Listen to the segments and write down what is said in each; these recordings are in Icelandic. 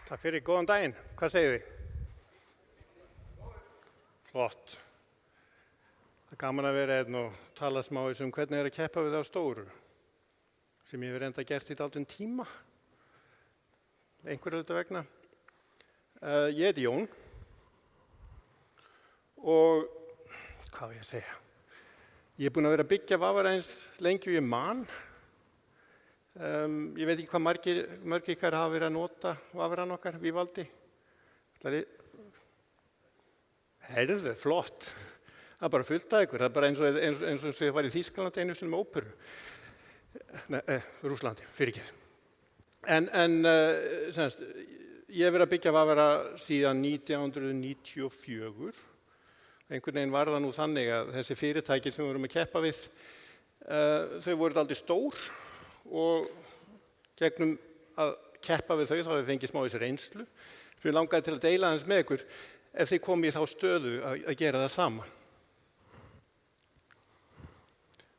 Takk fyrir, góðan daginn. Hvað segir þið? Flott. Það er gaman að vera einn og tala smá hvernig að keppa við á stóru, sem ég hef reynda gert í dálítinn tíma, einhverju þetta vegna. Ég heiti Jón og hvað vil ég segja? Ég er búinn að vera að byggja Vafra eins lengi og ég man. Ég veit ekki hvað margir ykkar hafa verið að nota Vafran okkar, Vivaldi. Heyrðu, flott. Það er bara fullt af ykkur. Það er bara eins og þið farið í Þýskalandi einu sinni með óperu. Rússlandi, fyrirgefðu. Ég hef verið að byggja Vafra síðan 1994. Einhvern veginn var það nú þannig að þessi fyrirtæki sem við vorum að keppa við, þau voru dálítið stór og gegnum að keppa við þau þá hefur fengið smá þessi reynslu. Við langaði til að deila hans með ykkur ef þið komið í þá stöðu að gera það sama.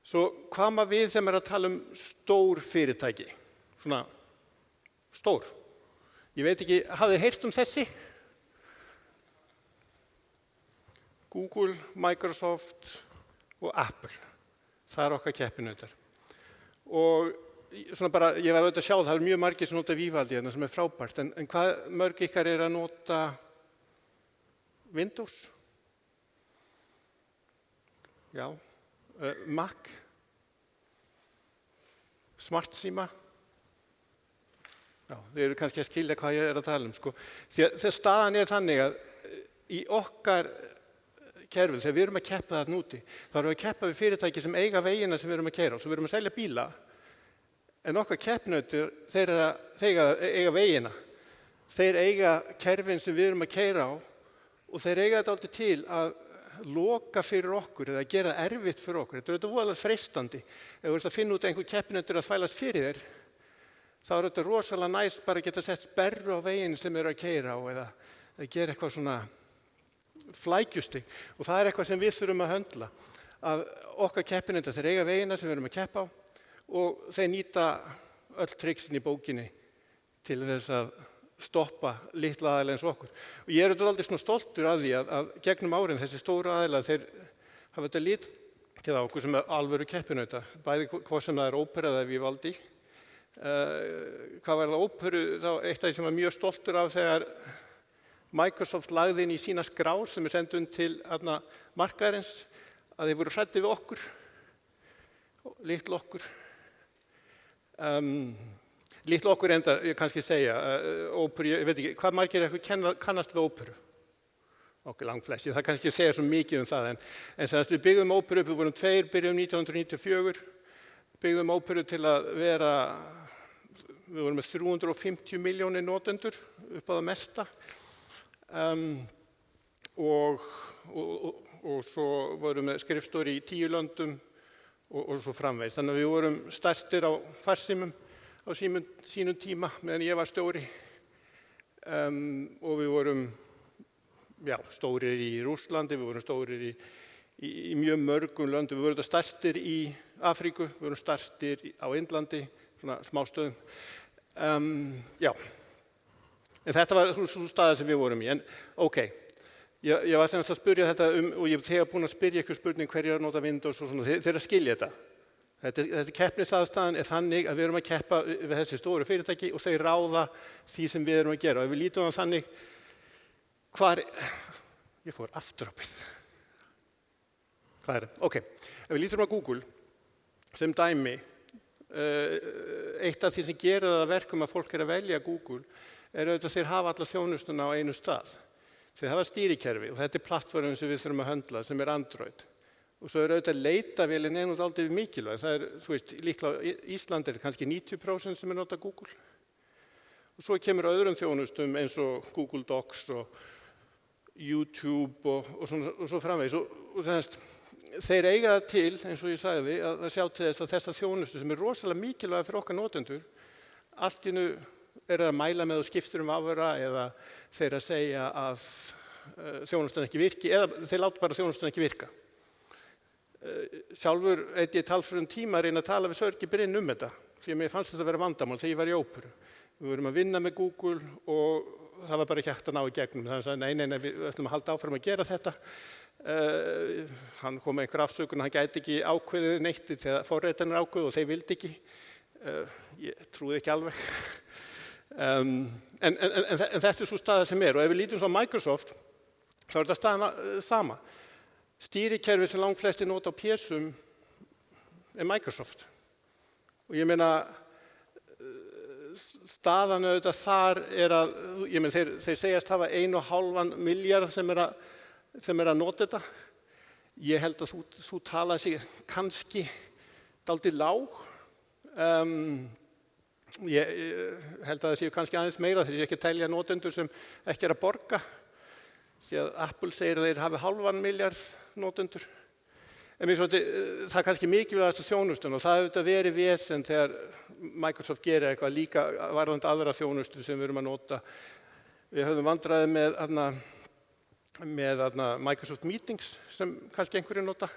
Svo hvað maður við þegar maður er að tala stór fyrirtæki? Svona stór. Ég veit ekki, hafið þið heyrt þessi? Google, Microsoft og Apple. Það er okkar keppinautar. Og svona bara, ég var auðvitað að sjá það eru mjög margir sem nota Vivaldi hérna sem frábært, en hvað mörg ykkar að nota Windows? Já, Mac, Smartsíma. Já, þið eru kannski að skilja hvað ég að tala sko. Þegar staðan þannig að í okkar kerfið, þegar við erum að keppa þarna úti, þá erum við að keppa við fyrirtæki sem eiga vegina sem við erum að keyra á. Svo við erum að selja bíla, en okkar keppinautar, þeir eiga vegina. Þeir eiga kerfin sem við erum að keyra á og þeir eiga þetta alltaf til að loka fyrir okkur eða gera það erfitt fyrir okkur. Þetta er auðvitað voðalega freistandi. Ef þú ert að finna út einhver keppinautur að þvælast fyrir þér, þá er þetta rosalega næst bara að geta sett sperru á veginn sem við erum að keyra á eða gera eitthvað svona flækjustig. Og það er eitthvað sem við þurfum að höndla. Að okkar keppinautar, þeir eiga vegina sem við erum að keppa á og þeir nýta öll triksin í bókinni til þess að stoppa litla aðila eins og okkur. Og ég er aldrei svona stoltur af því að gegnum árin þessi stóru aðila þeir hafa þetta litið á okkur sem er alvöru keppinauta. Bæði hvað sem það er ópera eða Vivaldi. Hvað var það óperu? Það var eitt af því sem var mjög stoltur af þegar Microsoft lagði inn í sína skrár sem er sendun til markaðarins að þeir voru hræddir við okkur, litlu okkur. Litlu okkur enda, ég kannski segja, óperu, ég veit ekki, hvað margir kannast við óperu? Okkur langflestir, það kannski segja svo mikið það, en þess að við byggðum óperu upp, við vorum tveir, byrjum 1994, byggðum óperu til að vera, við vorum með 350 milljónir notendur upp á það mesta. Og svo vorum við skrifstofur í 10 löndum og svo framvegis. Þannig að við vorum stærstir á farsímum á sínum tíma meðan ég var stóri. Og við vorum stórir í Rússlandi, við vorum stórir í mjög mörgum löndum. Við vorum stærstir í Afríku, við vorum stærstir á Indlandi, svona smástöðum. En þetta var svo staða sem við vorum í. En ég var sem að spyrja þetta og ég þegar búinn að spyrja ykkur spurning hverjir að nota Windows og svona, þeir að skilja þetta. Þetta keppnisaðstaðan er þannig að við erum að keppa við þessi stóru fyrirtæki og þeir ráða því sem við erum að gera. Og ef við lítum á þannig, ég fór aftur á byrð. Hvað er það? Ef við lítum á Google sem dæmi, eitt af því sem gerir það verkum að fólk er að velja Google er auðvitað þeir hafa alla þjónustuna á einu stað. Þeir hafa stýrikerfi og þetta er plattformin sem við þurfum að höndla sem er Android. Og svo er auðvitað leitavélin dálítið mikilvæg. Það er, líklega á Íslandi er kannski 90% sem nota Google. Og svo kemur öðrum þjónustum eins og Google Docs og YouTube og svo framvegis. Og þeir eiga það til, eins og ég sagði, að sjá til þess að þessa þjónustu sem er rosalega mikilvæg fyrir okkar notendur, allt í nú er að mæla með og skiptir Vafra eða þeir að segja að þjónustan ekki virki eða þeir láta bara þjónustan ekki virka. Sjálfur ég talsverðum tíma að reyna að tala við Sörgi Brynn þetta því að mér fannst þetta að vera vandamál þegar ég var í óperu. við vorum að vinna með Google og það var bara ekki hægt að ná í gegnum. Þannig að sagði, nei, við ætlum að halda áfram að gera þetta. Hann kom með einhver afsökun, hann gæti ekki ákveðið neitt þegar forritanir ákveðu og þeir vildi ekki. Ég trúði ekki alveg. En þetta er svo staða sem og ef við lítum svo á Microsoft, þá er þetta staðan sama. Stýrikerfi sem langflestir nota á PC-um Microsoft. Og ég meina, staðan auðvitað þar að, ég meina, þeir segjast hafa 1,5 milljarð sem að nota þetta. Ég held að þú tala sig kannski dálítið lág. Ég held að það séu kannski aðeins meira, þeir séu ekki að telja notendur sem ekki að borga. Því að Apple segir að þeir hafi 0,5 milljarð notendur. En það er kannski mikilvægasta þjónustun og það hefur þetta verið vesen þegar Microsoft gerir eitthvað líka varðandi aðra þjónustu sem við erum að nota. Við höfðum vandræði með Microsoft Meetings sem kannski einhverju nota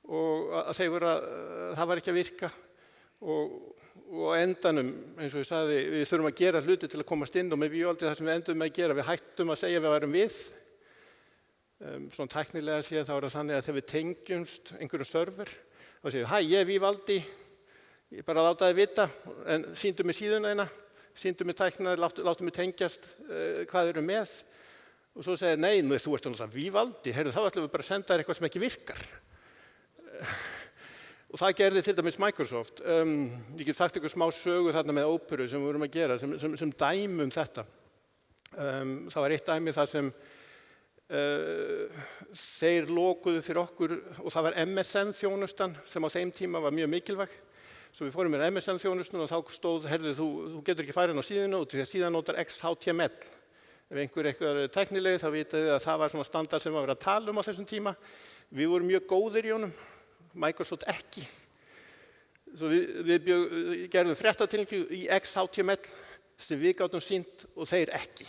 og að segja voru að það var ekki að virka og á endanum, eins og ég sagði, við þurfum að gera hluti til að komast inn og með vívaldi það sem við endum með að gera, við hættum að segja við varum við. Svona tæknilega séð þá er það þannig að þegar við tengjumst einhverju server þá segjum við, ég er Vívaldi, ég bara láta þið vita, en sýndu mig síðuna þína, sýndu mig tæknina, láttu mig tengjast hvað eru með og svo segir, nei, þú ert náttúrulega Vívaldi, þá ætlum við bara að senda þér eitthvað sem ekki virkar. Og það gerði til dæmis Microsoft. Ég get sagt ykkur smá sögu þarna með Opera sem við vorum að gera, sem dæmi þetta. Það var eitt dæmi þar sem þeir lokuðu fyrir okkur og það var MSN-þjónustan sem á þeim tíma var mjög mikilvæg. Svo við fórum með MSN-þjónustun og þá stóð, þú getur ekki farið inn á síðuna og því að síðan notar XHTML. Ef einhver tæknilegi þá vitið þið að það var svona standard sem var verið að tala á þessum tíma. Við vorum mjög góðir í honum, Microsoft ekki. Svo við gerðum fréttatilkynningu í XHTML sem við gátum sýnt og þeir ekki.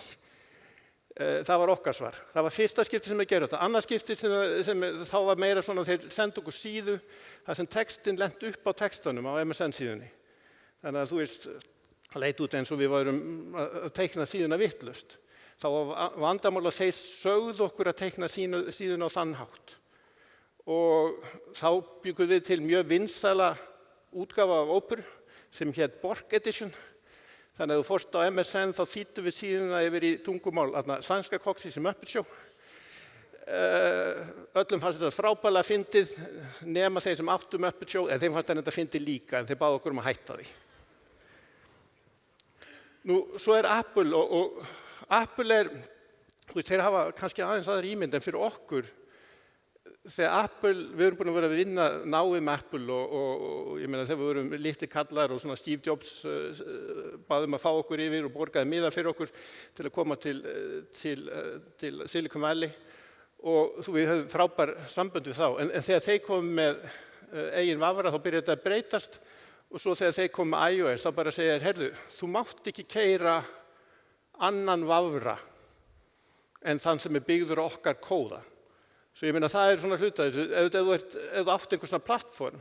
Það var okkar svar. Það var fyrsta skipti sem við gerðum þetta. Annað skipti sem þá var meira svona þeir sendu okkur síðu þar sem textin lent upp á textanum á MSN síðunni. Þannig að þú veist, það leit út eins og við varum að teikna síðuna vitlaust. Þá var vandamál að þeir sögðu okkur að teikna síðuna á þann hátt. Og þá byggum við til mjög vinsæla útgáfa af Opera sem hét Borg Edition. Þannig að þú fórst á MSN þá þýddum við síðuna yfir í tungumál, sænska koksi sem Muppet Show. Öllum fannst þetta frábærlega fyndið, nema þeir sem áttu Muppet Show, en þeim fannst þetta fyndið líka, en þeir báðu okkur að hætta því. Nú, svo Apple og Apple þeir hafa kannski aðeins aðra ímynd en fyrir okkur. Þegar Apple, við erum búin að vera að vinna náið með Apple og ég meina þegar við vorum litli kallar og svona Steve Jobs baðum að fá okkur yfir og borgaði miða fyrir okkur til að koma til Silicon Valley og við höfum frábær sambönd við þá. En þegar þeir komu með eigin vafra þá byrjaði þetta að breytast og svo þegar þeir komu með iOS þá bara segja heyrðu, þú mátt ekki keyra annan vafra en þann sem byggður á okkar kóða. Svo ég meina það svona hluta þessu, ef þú átt einhver svona plattform,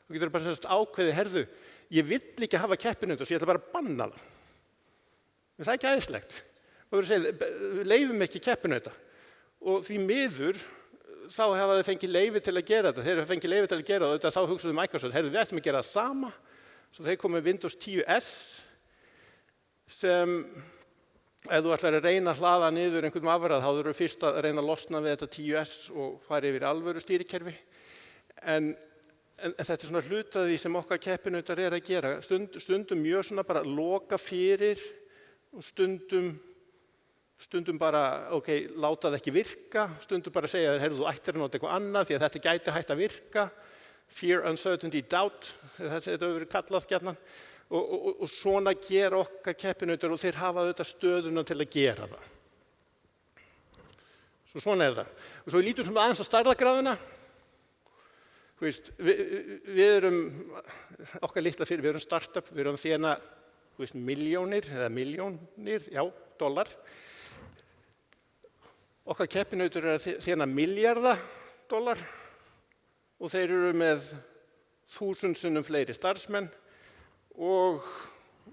þú getur bara ákveðið, heyrðu, ég vill ekki hafa keppinauta, svo ég ætla bara að banna það. En það er ekki æðislegt. Það verður að segja, við leyfum ekki keppinauta. Og því miður, þá hafa þeir fengið leyfi til að gera þetta. Þeir hafa fengið leyfi til að gera þetta, þá hugsaðu Microsoft, heyrðu, við ætlum að gera það sama. Svo þeir komu með Windows 10S, sem ef þú ætlar að reyna að hlaða niður einhvern vafra, þá þurfum fyrst að reyna að losna við þetta 10S og fara yfir alvöru stýrikerfi. En þetta er svona hluti af því sem okkar keppinautar að gera. Stundum mjög svona bara loka fyrir og stundum bara, láta það ekki virka. Stundum bara segja, heyrðu, þú ættir að nota eitthvað annað því að þetta gæti hægt að virka. Fear, uncertainty, doubt, þetta hefur verið kallað gjarnan. Og svona gera okkar keppinautar og þeir hafa þetta stöðuna til að gera það. Svo svona það. Og svo lítum svona aðeins á stærðargráðuna. Við erum, okkar litla fyrir, við erum startup, við erum þéna milljónir, dollar. Okkar keppinautar þéna milljarða dollar og þeir eru með 1000 sinnum fleiri starfsmenn og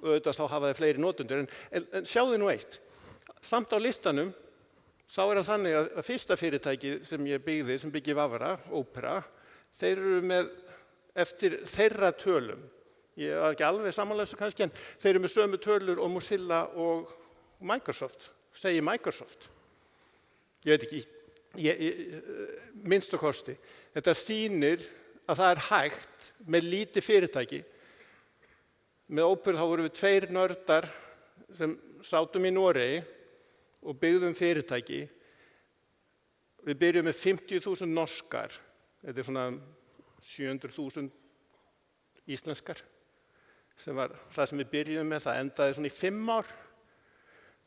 auðvitað þá hafa þeir fleiri notendur. En sjáðu nú eitt, samt á listanum, þá það þannig að fyrsta fyrirtæki sem ég byggði, sem byggi Vafra, Opera, þeir eru með, eftir þeirra tölum, ég var ekki alveg samanlega svo kannski, en þeir eru með sömu tölur og Mozilla og Microsoft, segi Microsoft. Ég veit ekki, minnstu kosti. Þetta sýnir að það hægt með lítið fyrirtæki. Með Opera þá vorum við 2 nördar sem sátum í Noregi og byggðum fyrirtæki. Við byrjum með 50.000 norskar, þetta svona 700.000 íslenskar, sem var það sem við byrjum með, það endaði svona í 5 ár.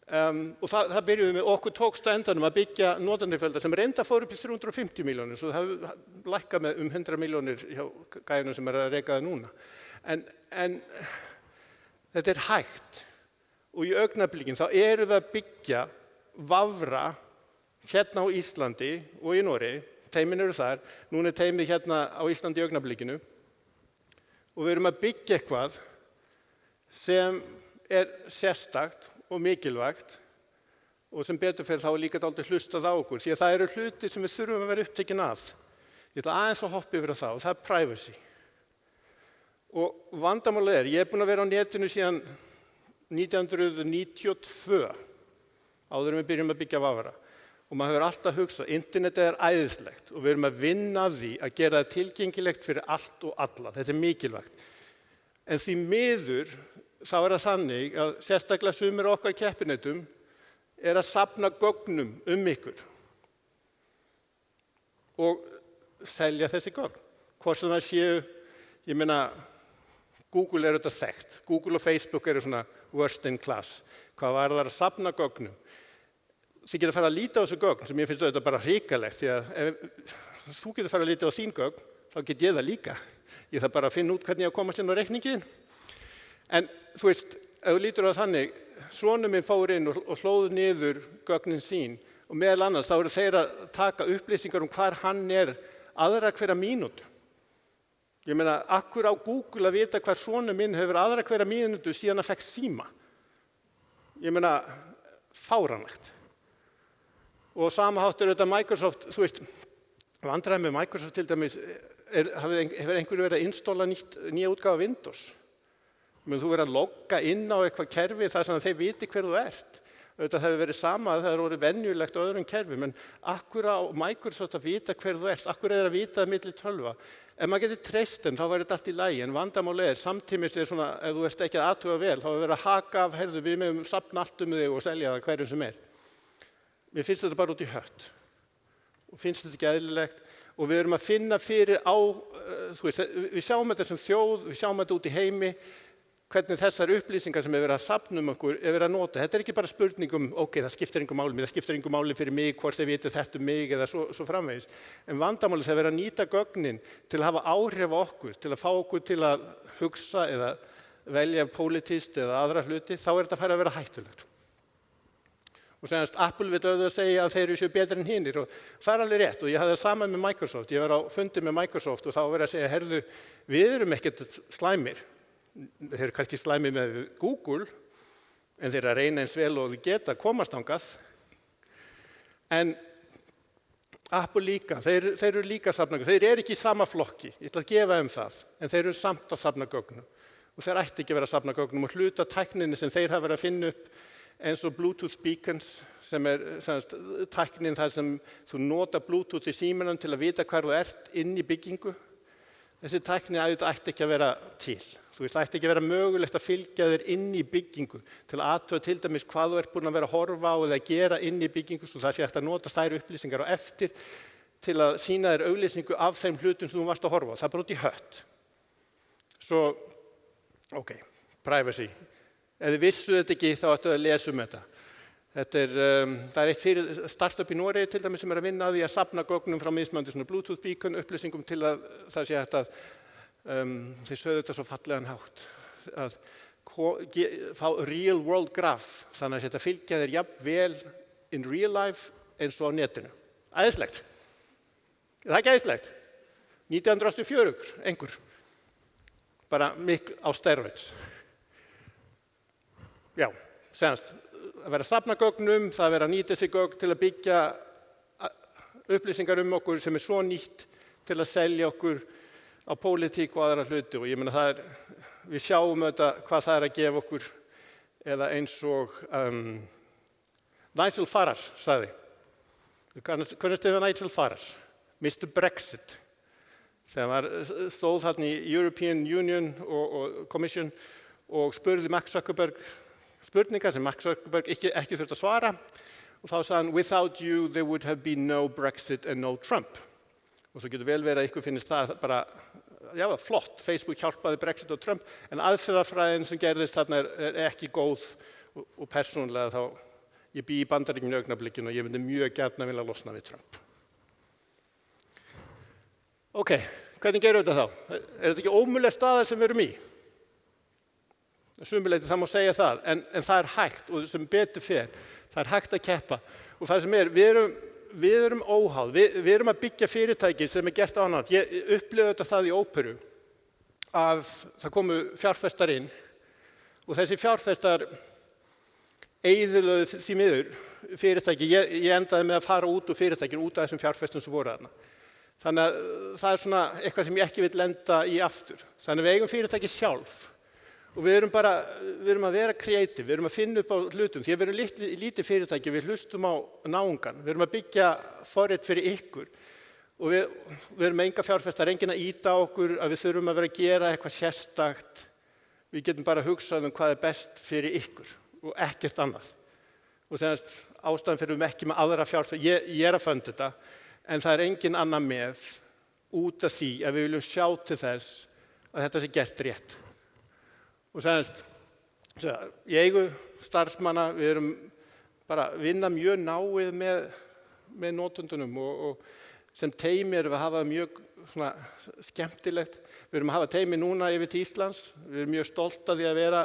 Og það byrjuðum við, okkur tókst á endanum að byggja notendafjölda sem reynda fór upp í 350 milljónir, svo það hefur lækkað með 100 milljónir hjá gæjunum sem að reka það núna. En þetta hægt og í augnablikinu þá erum við að byggja Vafra hérna á Íslandi og í Noregi, teymin eru þar, núna teymið hérna á Íslandi í augnablikinu og við erum að byggja eitthvað sem sérstakt og mikilvægt og sem betur fyrir þá líka dálítið hlustað á okkur, því að það eru hluti sem við þurfum að vera upptekin að. Ég ætla aðeins að hoppa yfir það og það privacy. Og vandamálið ég búinn að vera á netinu síðan 1992, áður en við byrjum að byggja Vafra. Og maður hefur alltaf hugsað, internetið æðislegt og við erum að vinna að því að gera það tilgengilegt fyrir allt og alla. Þetta mikilvægt. En því miður þá það þannig að sérstaklega sumir okkar keppinautum að safna gögnum ykkur og selja þessi gögn. Hvort sem það séu, ég meina, Google þetta þekkt. Google og Facebook eru svona worst in class. Hvað var það að safna gögnum? Þið geta farið að líta á þessu gögn sem ég finnst þetta bara hrikalegt, því að ef þú getur farið að líta á þín gögn, þá get ég það líka. Ég þarf bara að finna út hvernig ég að komast inn á reikningin. En þú veist, ef þú lítur á þannig, sonur minn fór inn og hlóð niður gögnin sín og meðal annars þá eru þeir að taka upplýsingar hvar hann aðra hverja mínútu. Ég meina, akkur á Google að vita hvar sonur minn hefur aðra hverja mínútu síðan að fekk síma. Ég meina, fáránlegt. Og sama hátt þetta Microsoft, þú veist, vandræðið með Microsoft til dæmis, hefur einhverju verið að instála nýja útgáfa Windows. Þú verður að logga inn á eitthvað kerfi þar sem þeir viti hver þú ert. Þetta hefur verið sama að það er orðið venjulegt á öðrum kerfum, en akkur á Microsoft að vita hver þú ert, akkur að vita það milli tölva. Ef maður getur treyst þeim, þá væri þetta allt í lagi, en vandamálið samtímis svona, ef þú ert ekki að athuga vel, þá er verið að haka af, heyrðu, við meðum safna allt þig og selja það hverjum sem Mér finnst þetta bara út í hött. Og finnst þetta ekki eðlilegt. Og við erum að finna fyrir þú veist, við sjáum þetta sem þjóð, við sjáum þetta út í heimi, hvernig þessar upplýsingar sem verið að safna okkur verið að nota. Þetta ekki bara spurning ok, það skiptir engu máli, það skiptir engu máli fyrir mig, hvort þið vitið þetta mig eða svo framvegis. En vandamálið verið að nýta gögnin til að hafa áhrif á okkur, til að fá okkur til að hugsa eða velja pólitískt eða aðra hluti, þá þetta að fara að vera hættulegt. Og senast Apple við auðvitað að segja að þeir séu betri en hinir og það alveg rétt og ég hafði það saman með Microsoft. Ég var á fundi með Microsoft og þá verið að segja, herðu, við erum ekkert slæmir. Þeir eru kannski slæmir með Google, en þeir að reyna eins vel og þeir geta komast þangað. En Apple líka, þeir eru líka að safna gögnum. Þeir eru ekki í sama flokki, ég ætla að gefa það, en þeir eru samt að safna gögnum. Og þeir ætti ekki að vera að safna gögnum og hluta tækninni sem þeir hafa verið að finna upp eins og Bluetooth beacons sem tæknin þar sem þú nota Bluetooth í símanum til að vita hvar þú ert inn í byggingu. Þessi tækni ætti ekki að vera til. Þú veist, ætti ekki að vera mögulegt að fylgja þér inn í byggingu til að athuga til dæmis hvað þú ert búin að vera að horfa á eða gera inn í byggingu svo það sé hægt að nota þær upplýsingar á eftir til að sýna þér auglýsingu af þeim hlutum sem þú varst að horfa á. Það er bara út í hött. Svo, ok, privacy. Ef þið vissu þetta ekki, þá ættu að lesa þetta. Það er eitt fyrir startup í Noregi til dæmis sem að vinna að því að safna gögnum frá mismunandi svona Bluetooth beacon upplýsingum til að það sé hægt að þeir sögðu þetta svo fallegan hátt að fá real world graph þannig að þetta fylgja þér jafn vel in real life eins og á netinu. Æðislegt. Það er ekki æðislegt. 1984, einhver. Bara mikl á steroids. já, semst, að vera að safna gögnum, það að vera að nýta þessi gögn til að byggja upplýsingar okkur sem svo nýtt til að selja okkur á pólitík og aðra hluti og ég meina við sjáum auðvitað hvað það að gefa okkur eða eins og Nigel Farage sagði. Hvernig stöðu Nigel Farage? Mr. Brexit. Þegar stóð þarna í European Union og Commission og spurði Mark Zuckerberg spurningar sem Mark Zuckerberg ekki þurfti að svara og þá sagði hann without you there would have been no Brexit and no Trump. Og svo getur vel verið að ykkur finnist það bara já, flott, Facebook hjálpaði Brexit og Trump en aðferðafræðin sem gerðist þarna er ekki góð og persónulega þá ég bý í Bandaríkjunum í augnablikinu og ég myndi mjög gjarna vilja losna við Trump. Ok, hvernig gerum við þetta þá? Er þetta ekki ómöguleg staða sem við erum í? Sumuleyti það má segja það, en það er hægt og sem betur fer, það er hægt að keppa. Og það sem við erum óháð, við erum að byggja fyrirtæki sem gert annað. Ég upplifði þetta það í óperu að það komu fjárfestar inn og þessi fjárfestar eyðilögðu því miður fyrirtæki. Ég endaði með að fara út úr fyrirtækinu, út af þessum fjárfestum sem voru þarna. Þannig að það er svona eitthvað sem ég ekki vil lenda í aftur. Þannig að við eigum fyrirtæki sjálf og við erum að vera kreatív, við erum að finna upp á hlutum. Því að við erum lítið fyrirtæki, við hlustum á náungan, við erum að byggja forrit fyrir ykkur og við erum enga fjárfestar, enginn að ýta á okkur að við þurfum að vera að gera eitthvað sérstakt. Við getum bara hugsað hvað er best fyrir ykkur og ekkert annað. Og þannig ástæðan fyrir við ekki með aðra fjárfestar, ég er að funda þetta, en það er engin annar með út af því að við viljum sjá til þess að þetta sé gert rétt. Og í eigu starfsmanna, við erum bara að vinna mjög náið með notendunum og sem teymi erum við að hafa mjög svona, skemmtilegt. Við erum að hafa teymi núna yfir til Íslands, við erum mjög stolt af því að vera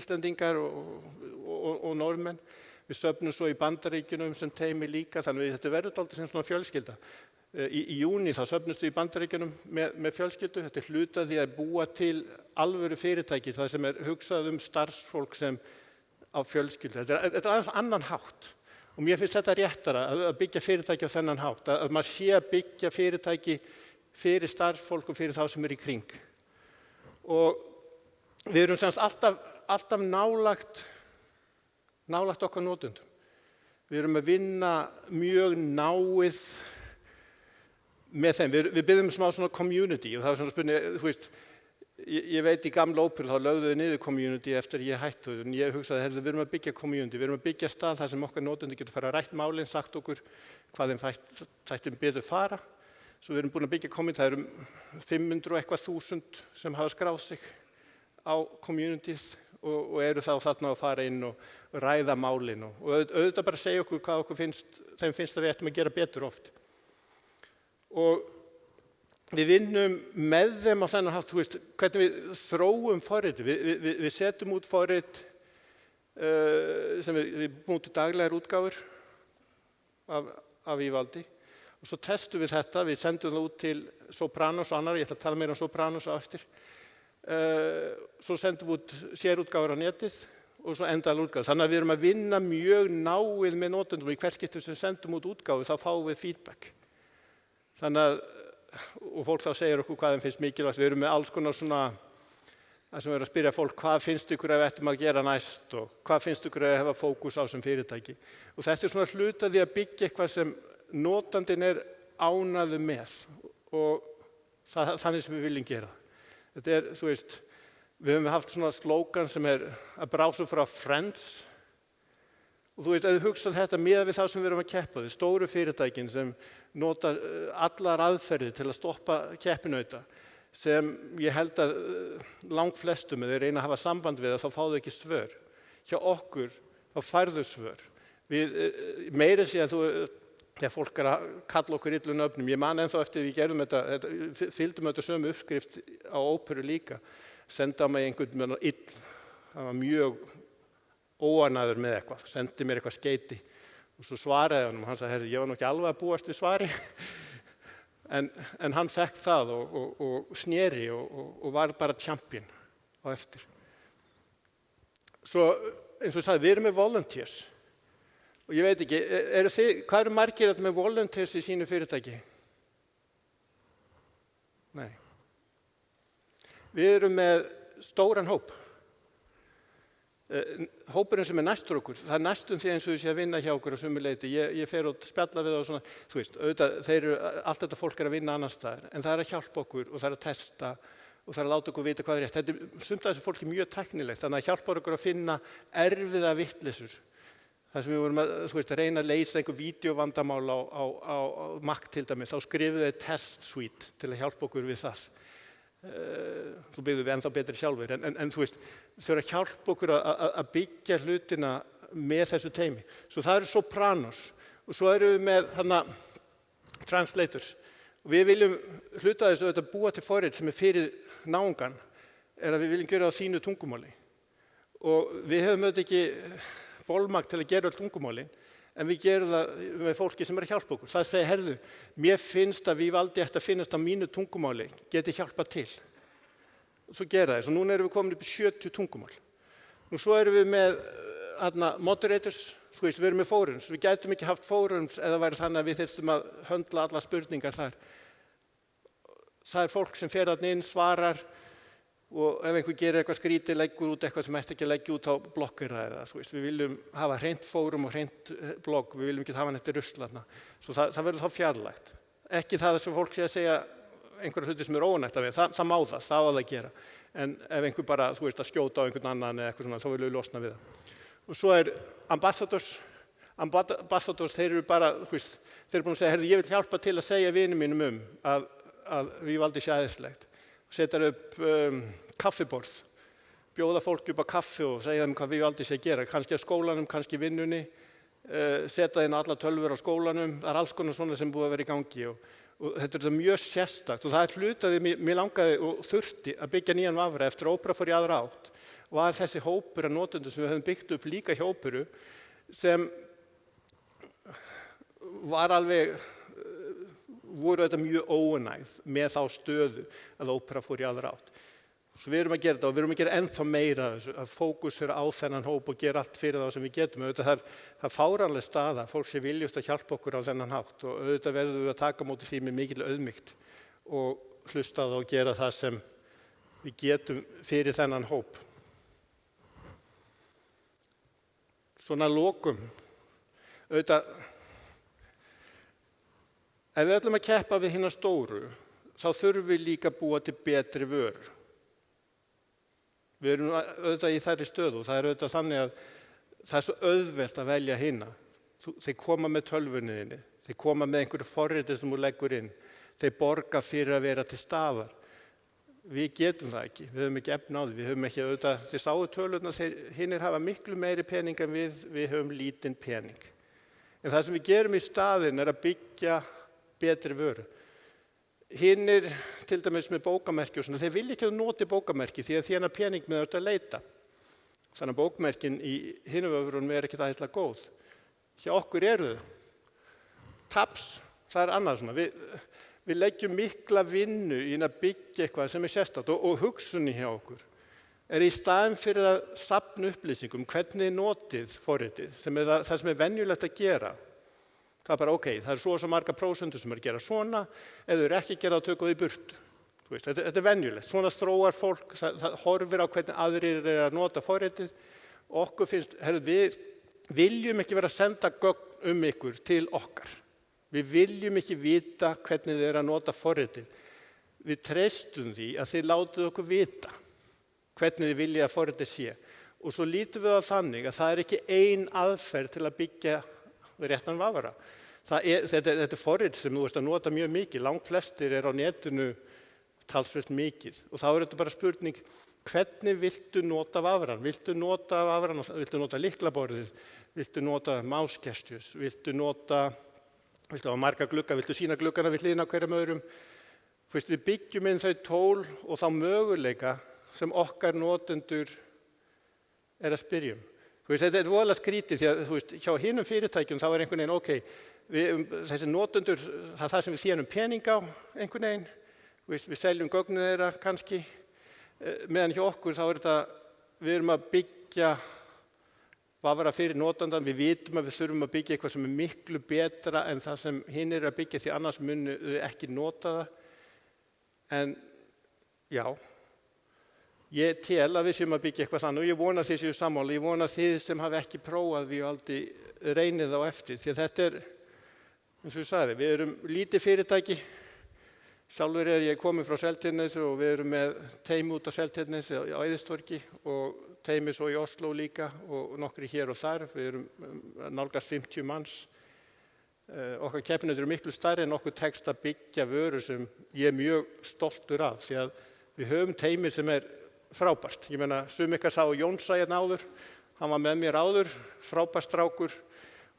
Íslendingar og Norðmenn. Við söfnum svo í Bandaríkjunum sem teymi líka, þannig að þetta verður dálítið sem svona fjölskylda. Í júní þá söfnumst við í Bandaríkjunum með fjölskyldu. Þetta er hluti af því að búa til alvöru fyrirtæki, það sem er hugsað starfsfólk sem á fjölskyldu. Þetta er aðeins annan hátt og mér finnst þetta réttara að byggja fyrirtæki á þennan hátt, að maður sé að byggja fyrirtæki fyrir starfsfólk og fyrir þá sem er í kring. Og við erum semst alltaf nálægt okkar notendum. Við erum að vinna mjög náið með þeim. Við byggjum smá svona community og það er svona spurning, þú veist, ég veit í gamla óperu þá lögðu við niður community eftir ég hætti en ég hugsaði, við erum að byggja community, við erum að byggja stað þar sem okkar notendur getur fara að rætt málin, sagt okkur hvað þeim þættum betur fara. Svo við erum búin að byggja community, það eru 500 og eitthvað þúsund sem hafa skráð sig á communities og eru þá þarna að fara inn og ræða málin og auðvitað bara segja okkur hvað okkur þeim finnst að við ættum að gera betur oft. Og við vinnum með þeim á þennan hátt, þú veist, hvernig við þróum forrit. Við setjum út forrit sem við búum til daglegar útgáfur af Ívaldi og svo testum við þetta, við sendum það út til Sopranos og annar, ég ætla að tala meira um Sopranos á eftir. Svo sendum við út sérútgáfur á netið og svo endalega útgáfu. Þannig að við erum að vinna mjög náið með notendum og í hvert skipti sem sendum út útgáfu þá fáum við feedback. Þannig að, og fólk þá segir okkur hvað þeim finnst mikilvægt, við erum með alls konar svona, það sem við erum að spyrja fólk, hvað finnst ykkur að við ættum að gera næst og hvað finnst ykkur að hefa fókus á sem fyrirtæki. Og þetta er svona hluti af því að byggja eitthvað sem notandinn er ánægður með og þannig sem við viljum gera. Þetta er, þú veist, við höfum haft svona slógan sem er að brása frá Friends og þú veist, ef þú hugsað þetta miðað við þá sem við erum að keppa, þau stóru fyrirtækin sem nota allar aðferðir til að stoppa keppinauta sem ég held að langflestum eða reyna að hafa samband við þá fá þau ekki svör. Hjá okkur þá færðu svör. Meira sé að þegar fólk er að kalla okkur illum nöfnum, ég man ennþá eftir við gerðum þetta, fylgdum þetta sömu uppskrift á óperu líka, senda á mig einhvern með ill, það var mjög óanæður með eitthvað, sendi mér eitthvað skeyti og svo svaraði hann og hann sagði, ég var nú ekki alveg að búast við svari, en hann fekk það og sneri og var bara champion á eftir. Svo eins og ég sagði, við erum með volunteers. Og ég veit ekki, hvað eru margir með volunteers í sínu fyrirtæki? Nei. Við erum með stóran hóp. Hópurinn sem næstur okkur, það næstum því eins og þau sé að vinna hjá okkur á sömu leyti. Ég fer og spjalla við og svona, þú veist, auðvitað, allt þetta fólk að vinna annars staðar, en það að hjálpa okkur og það að testa og það að láta okkur vita hvað rétt. Þetta sumt af þessu fólki mjög tæknilegt, þannig að hjálpa okkur að finna erfiða vitleysus. Það sem við vorum að reyna að leysa einhver vídeovandamál á Mac til dæmis, þá skrifuðu þeir test suite til að hjálpa okkur við það. Svo byggðum við ennþá betri sjálfur, en þú veist, þau eru að hjálpa okkur að byggja hlutina með þessu teymi. Svo það eru sopranos og svo eru við með translators. Og við viljum hluta þessu að búa til forrit sem fyrir náungan, að við viljum gera það á sínu tungumáli. Og við höfum auðvitað ekki bolmagn til að gera öll tungumálin, en við gerum það með fólki sem að hjálpa okkur. Það segir, herðu, mér finnst að Vivaldi ætti að finnast á mínu tungumáli, geti hjálpað til. Og svo gera það. Svo núna erum við komin upp í 70 tungumál. Nú svo erum við með moderators, þú veist, við erum með forums. Við gætum ekki haft forums eða væri þannig að við þyrftum að höndla alla spurningar þar. Það fólk sem fer þarna inn, svarar, og ef einhver gerir eitthvað skrítið, leggur út eitthvað sem ætti ekki að leggja út, þá blokkir það. Við viljum hafa hreint fórum og hreint blogg, við viljum ekki hafa hann eftir rusl. Svo það verður þá fjarlægt. Ekki það sem fólk sé að segja einhverja hluti sem ónægt af við, það má það á að gera. En ef einhver bara, þú veist, að skjóta á einhvern annan eða eitthvað svona, þá viljum við losna við það. Og svo ambassadors, þeir eru bara, þú veist, þeir eru búin að segja, herðu, ég vil hjálpa til að segja vinum mínum að Vivaldi sé æðislegt. Setar upp kaffiborð, bjóða fólk upp á kaffi og segja þeim hvað Vivaldi sé að gera, kannski á skólanum, kannski vinnunni, setja inn alla tölvur á skólanum, það alls konar svona sem búið að vera í gangi og þetta er mjög sérstakt og það hlutaði, mér langaði og þurfti að byggja nýjan vafra eftir að ópera fór í aðra átt og var þessi hópur af notendum sem við höfum byggt upp líka hjá óperu sem var alveg voru þetta mjög óánægð með þá stöðu að ópera fór í aðra átt. Svo við erum að gera þetta og við erum að gera ennþá meira af þessu, að fókusera á þennan hóp og gera allt fyrir þá sem við getum. Það er fáránleg staða, fólk sé viljust að hjálpa okkur á þennan hátt og auðvitað verðum við að taka móti því með mikil auðmýkt og hlusta það og gera það sem við getum fyrir þennan hóp. Svona lokum, auðvitað, ef við ætlum að keppa við hina stóru, þá þurfum við líka að búa til betri vörur. Við erum auðvitað í þærri stöðu og það er auðvitað þannig að það er svo auðvelt að velja hina. Þeir koma með tölvunni þinni, þeir koma með einhverju forriti sem þú leggur inn, þeir borga fyrir að vera til staðar. Við getum það ekki, við höfum ekki efni á því, við höfum ekki auðvitað, þeir sáu tölurnar, hinnir hafa miklu meiri pening en við höfum lítinn pening. En það sem við gerum í staðinn er að byggja betri vöru. Hinnir, til dæmis með bókamerki og svona, þeir vilja ekki að noti bókamerki því að þjána pening með þetta að leita. Þannig að bókmerkin í hinum vörunum ekki það ætla góð. Hjá okkur eru þau. Taps, það er annað svona. Við leggjum mikla vinnu í að byggja eitthvað sem er sérstakt og hugsunni hjá okkur. Í staðinn fyrir að safna upplýsingum, hvernig er notið forritið, sem er það sem er venjulegt að gera. Það er bara, það er svo marga prósentur sem gera svona, ef þau eru ekki gera þá tökum við í burtu. Þetta er venjulegt, svona þróar fólk, það horfir á hvernig aðrir eru að nota forritið. Okkur finnst, við viljum ekki vera að senda gögn ykkur til okkar. Við viljum ekki vita hvernig þið eru að nota forritið. Við treystum því að þið látið okkur vita hvernig þið vilja að forritið sé. Og svo lítum við á þannig að það er ekki ein aðferð til að byggja réttan vafra. Þetta er forrit sem þú ert að nota mjög mikið, langt flestir á netinu talsvert mikið og þá er þetta bara spurning, hvernig viltu nota vafran? Viltu nota lyklaborðið, viltu nota máskestjus, viltu hafa marga glugga, viltu sýna gluggana við hliðina á hverjum öðrum? Við byggjum inn þau tól og þá möguleika sem okkar notendur að spyrja um. Þetta er voðalega skrítið því að hjá hinum fyrirtækjum þá er einhvern veginn, þessi notendur, það er það sem við séum pening á einhvern veginn, við seljum gögnin þeirra kannski, meðan hjá okkur þá er þetta, við erum að byggja hvað var það fyrir notandann? Við vitum að við þurfum að byggja eitthvað sem miklu betra en það sem hinn að byggja því annars munu þau ekki nota það. En já, ég tel að við séum að byggja eitthvað þannig og ég vona þið séu sammála. Ég vona þið sem hafi ekki prófað Vívaldi reynið á eftir. Því að þetta eins og ég sagði, við erum lítið fyrirtæki. Sjálfur ég kominn frá Seltjarnarnesi og við erum með teymi út á Seltjarnarnesi á Eiðistorgi og teymi svo í Osló líka og nokkri hér og þar. Við erum nálgast 50 manns. Okkar keppinautar eru miklu stærri en okkur tekst að byggja vöru sem ég mjög stoltur af því að við höfum teymi sem frábært. Ég meina, sum ykkar sá Jónsa hérna áður, hann var með mér áður, frábært strákur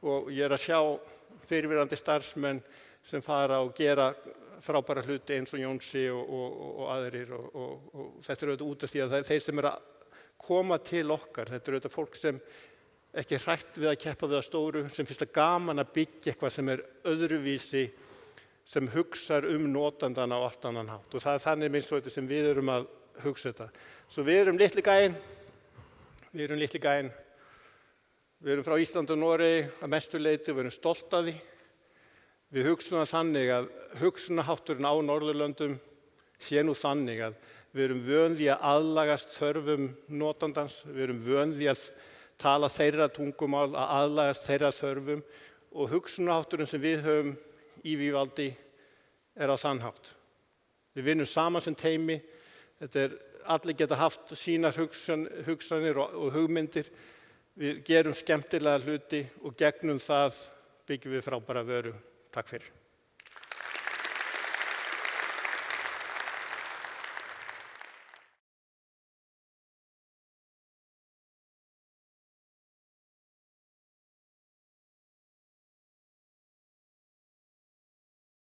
og ég að sjá fyrirverandi starfsmenn sem fara og gera frábæra hluti eins og Jónsi og aðrir og þetta auðvitað út af því að þeir sem að koma til okkar, þetta auðvitað fólk sem ekki hrætt við að keppa við að stóru, sem finnst það gaman að byggja eitthvað sem öðruvísi, sem hugsar notandan á allt annan hátt og það þannig minnst svo þetta sem við erum að hugsa þetta. Svo við erum litli gæinn, við erum frá Íslandi og Noregi að mestu leyti, við erum stolt af því. Við hugsum það þannig að hugsunarhátturinn á Norðurlöndum sé nú þannig að við erum vön því að aðlagast þörfum notandans, við erum vön því að tala þeirra tungumál, að aðlagast þeirra þörfum og hugsunarhátturinn sem við höfum í Vívaldi á þann hátt. Við vinnum saman sem teymi, allir geta haft sínar hugsanir og hugmyndir, við gerum skemmtilega hluti og gegnum það byggjum við frábæra vöru. Takk fyrir.